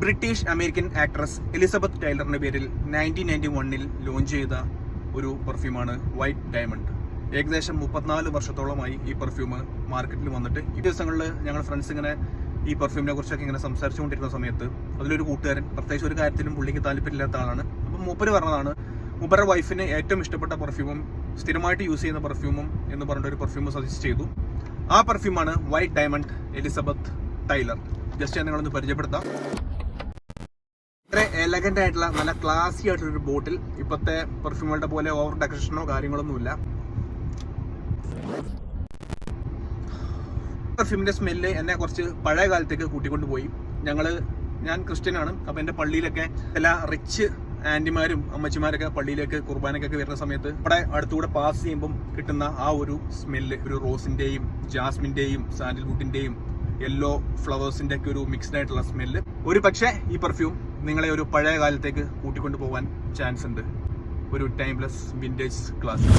British American actress Elizabeth ടൈലറിന്റെ പേരിൽ 1991 launch ചെയ്ത ഒരു പെർഫ്യൂമാണ് വൈറ്റ് ഡയമണ്ട്. ഏകദേശം 34 വർഷത്തോളമായി ഈ പെർഫ്യൂം മാർക്കറ്റിൽ വന്നിട്ട് ഈ ദിവസങ്ങളിൽ ഞങ്ങൾ ഫ്രണ്ട്സ് ഇങ്ങനെ ഈ പെർഫ്യൂമിനെ കുറിച്ചൊക്കെ ഇങ്ങനെ സംസാരിച്ചുകൊണ്ടിരുന്ന സമയത്ത് അതിലൊരു കൂട്ടുകാരൻ, പ്രത്യേകിച്ച് ഒരു കാര്യത്തിലും പുള്ളിക്ക് താല്പര്യമില്ലാത്ത ആളാണ്. അപ്പം മൂപ്പര് പറഞ്ഞതാണ് മൂപ്പരുടെ വൈഫിന് ഏറ്റവും ഇഷ്ടപ്പെട്ട പെർഫ്യൂമും സ്ഥിരമായിട്ട് യൂസ് ചെയ്യുന്ന പെർഫ്യൂമും എന്ന് പറഞ്ഞിട്ട് ഒരു പെർഫ്യൂം സജസ്റ്റ് ചെയ്തു. ആ പെർഫ്യൂമാണ് white diamond Elizabeth Taylor. Just ഞാൻ നിങ്ങളൊന്ന് പരിചയപ്പെടുത്താം. വളരെ എലഗന്റ് ആയിട്ടുള്ള നല്ല ക്ലാസി ആയിട്ടുള്ളൊരു ബോട്ടിൽ. ഇപ്പോഴത്തെ പെർഫ്യൂമുകളുടെ പോലെ ഓവർ ഡെക്കറേഷനോ കാര്യങ്ങളൊന്നുമില്ല. പെർഫ്യൂമിന്റെ സ്മെല്ല് എന്നെ കുറച്ച് പഴയ കാലത്തേക്ക് കൂട്ടിക്കൊണ്ടുപോയി. ഞാൻ ക്രിസ്ത്യനാണ്. അപ്പം എൻ്റെ പള്ളിയിലൊക്കെ എല്ലാ റിച്ച് ആൻറ്റിമാരും അമ്മച്ചിമാരൊക്കെ പള്ളിയിലേക്ക് കുർബാനക്കൊക്കെ വരുന്ന സമയത്ത് ഇവിടെ അടുത്തുകൂടെ പാസ് ചെയ്യുമ്പം കിട്ടുന്ന ആ ഒരു സ്മെല്ല്, ഒരു റോസിന്റെയും ജാസ്മിന്റെയും സാൻഡൽവുഡിന്റെയും യെല്ലോ ഫ്ലവേഴ്സിന്റെ ഒക്കെ ഒരു മിക്സ്ഡ് ആയിട്ടുള്ള സ്മെല്ല്. ഒരു പക്ഷേ ഈ പെർഫ്യൂം നിങ്ങളെ ഒരു പഴയ കാലത്തേക്ക് കൂട്ടിക്കൊണ്ടു പോകാൻ ചാൻസ് ഉണ്ട്. ഒരു ടൈംലെസ് വിന്റേജ് ക്ലാസ്.